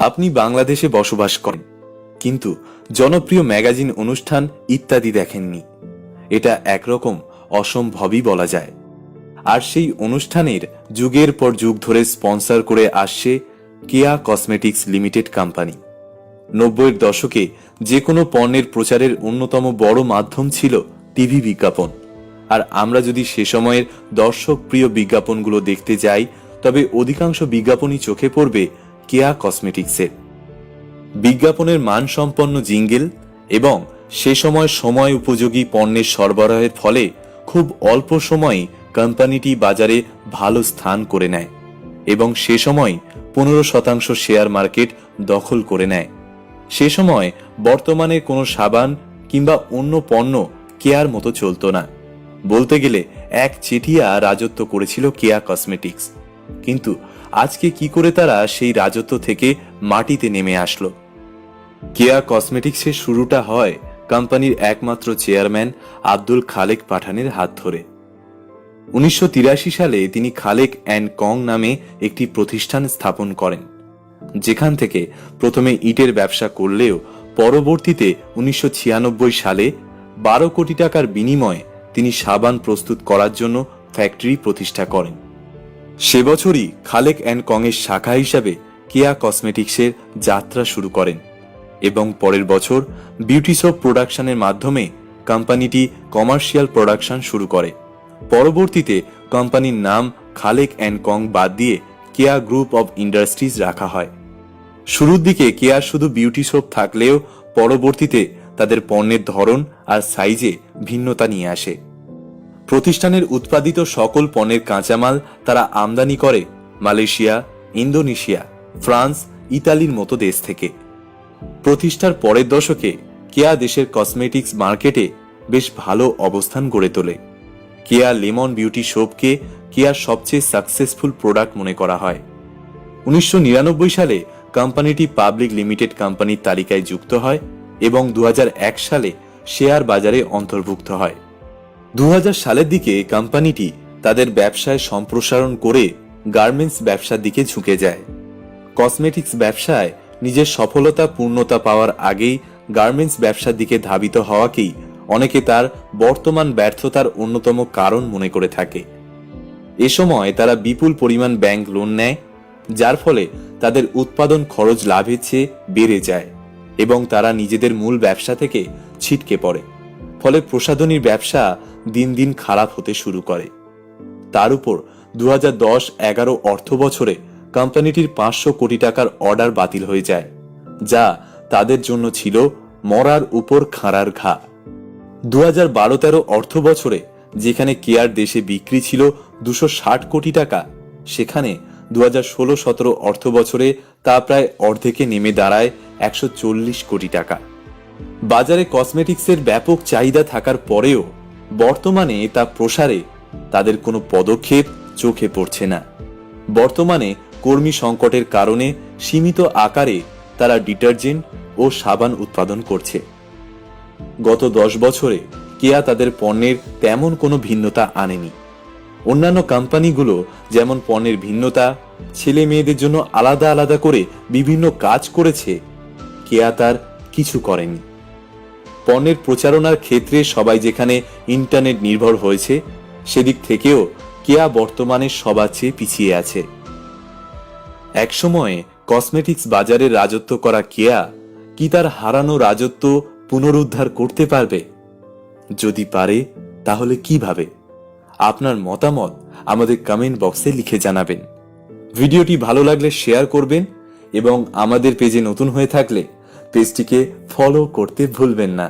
আপনি বাংলাদেশে বসবাস করেন, কিন্তু জনপ্রিয় ম্যাগাজিন অনুষ্ঠান ইত্যাদি দেখেননি। এটা একরকম অসম্ভবই বলা যায়। আর সেই অনুষ্ঠানের যুগের পর যুগ ধরে স্পন্সর করে আসছে কেয়া কসমেটিক্স লিমিটেড কোম্পানি। 90-এর দশকে যে কোনো পণ্যের প্রচারের অন্যতম বড় মাধ্যম ছিল টিভি বিজ্ঞাপন। আর আমরা যদি সে সময়ের দর্শক প্রিয় বিজ্ঞাপনগুলো দেখতে যাই, তবে অধিকাংশ বিজ্ঞাপনই চোখে পড়বে কেয়া কসমেটিক্সের। বিজ্ঞাপনের মানসম্পন্ন জিঙ্গেল এবং সে সময় উপযোগী পণ্যের সরবরাহের ফলে খুব অল্প সময়ে কোম্পানিটি বাজারে ভালো স্থান করে নেয় এবং সে সময় 15% শেয়ার মার্কেট দখল করে নেয়। সে সময় বর্তমানে কোনো সাবান কিংবা অন্য পণ্য কেয়ার মতো চলত না। বলতে গেলে এক চেটিয়া রাজত্ব করেছিল কেয়া কসমেটিক্স। কিন্তু আজকে কি করে তারা সেই রাজত্ব থেকে মাটিতে নেমে আসলো? কেয়া কসমেটিক্সের শুরুটা হয় কোম্পানির একমাত্র চেয়ারম্যান আব্দুল খালেক পাঠানের হাত ধরে। 1983 সালে তিনি খালেক অ্যান্ড কং নামে একটি প্রতিষ্ঠান স্থাপন করেন, যেখান থেকে প্রথমে ইটের ব্যবসা করলেও পরবর্তীতে 1996 সালে 12 কোটি টাকার বিনিময়ে তিনি সাবান প্রস্তুত করার জন্য ফ্যাক্টরি প্রতিষ্ঠা করেন। সে বছরই খালেক অ্যান্ড কং এর শাখা হিসাবে কেয়া কসমেটিক্সের যাত্রা শুরু করেন এবং পরের বছর বিউটি সোপ প্রোডাকশনের মাধ্যমে কোম্পানিটি কমার্শিয়াল প্রোডাকশন শুরু করে। পরবর্তীতে কোম্পানির নাম খালেক অ্যান্ড কং বাদ দিয়ে কেয়া গ্রুপ অব ইন্ডাস্ট্রিজ রাখা হয়। শুরুর দিকে কেয়া শুধু বিউটি সোপ থাকলেও পরবর্তীতে তাদের পণ্যের ধরন আর সাইজে ভিন্নতা নিয়ে আসে। প্রতিষ্ঠানের উৎপাদিত সকল পণ্যের কাঁচামাল তারা আমদানি করে মালয়েশিয়া, ইন্দোনেশিয়া, ফ্রান্স, ইতালির মতো দেশ থেকে। প্রতিষ্ঠার পরের দশকে কেয়া দেশের কসমেটিক্স মার্কেটে বেশ ভালো অবস্থান গড়ে তোলে। কেয়া লেমন বিউটি সোপকে কেয়ার সবচেয়ে সাকসেসফুল প্রোডাক্ট মনে করা হয়। 1999 সালে কোম্পানিটি পাবলিক লিমিটেড কোম্পানির তালিকায় যুক্ত হয় এবং 2001 সালে শেয়ার বাজারে অন্তর্ভুক্ত হয়। 2000 সালের দিকে কোম্পানিটি তাদের ব্যবসায় সম্প্রসারণ করে গার্মেন্টস ব্যবসার দিকে ঝুঁকে যায়। কসমেটিক্স ব্যবসায় নিজের সফলতা পূর্ণতা পাওয়ার আগেই গার্মেন্টস ব্যবসার দিকে ধাবিত হওয়াকেই অনেকে তার বর্তমান ব্যর্থতার অন্যতম কারণ মনে করে থাকে। এ সময় তারা বিপুল পরিমাণ ব্যাংক লোন নেয়, যার ফলে তাদের উৎপাদন খরচ লাভের চেয়ে বেড়ে যায় এবং তারা নিজেদের মূল ব্যবসা থেকে ছিটকে পড়ে। ফলে প্রসাধনীর ব্যবসা দিন দিন খারাপ হতে শুরু করে। তার উপর 2010-11 অর্থ বছরে কোম্পানিটির 500 কোটি টাকার অর্ডার বাতিল হয়ে যায়, যা তাদের জন্য ছিল মরার উপর খাঁড়ার ঘা। 2012-13 অর্থ বছরে যেখানে কেয়ার দেশে বিক্রি ছিল 260 কোটি টাকা, সেখানে 2016-17 অর্থ বছরে তা প্রায় অর্ধেকে নেমে দাঁড়ায় 140 কোটি টাকা। বাজারে কসমেটিক্সের ব্যাপক চাহিদা থাকার পরেও বর্তমানে তা প্রসারে তাদের কোনো পদক্ষেপ চোখে পড়ছে না। বর্তমানে কর্মী সংকটের কারণে সীমিত আকারে তারা ডিটারজেন্ট ও সাবান উৎপাদন করছে। গত 10 বছরে কেয়া তাদের পণ্যের তেমন কোনো ভিন্নতা আনেনি। অন্যান্য কোম্পানিগুলো যেমন পণ্যের ভিন্নতা, ছেলে মেয়েদের জন্য আলাদা আলাদা করে বিভিন্ন কাজ করেছে, কেয়া তার কিছু করেনি। পণ্যের প্রচারণার ক্ষেত্রে সবাই যেখানে ইন্টারনেট নির্ভর হয়েছে, সেদিক থেকেও কেয়া বর্তমানে সবার চেয়ে পিছিয়ে আছে। একসময়ে কসমেটিক্স বাজারে রাজত্ব করা কেয়া কি তার হারানো রাজত্ব পুনরুদ্ধার করতে পারবে? যদি পারে, তাহলে কিভাবে? আপনার মতামত আমাদের কমেন্ট বক্সে লিখে জানাবেন। ভিডিওটি ভালো লাগলে শেয়ার করবেন এবং আমাদের পেজে নতুন হয়ে থাকলে পেজটিকে ফলো করতে ভুলবেন না।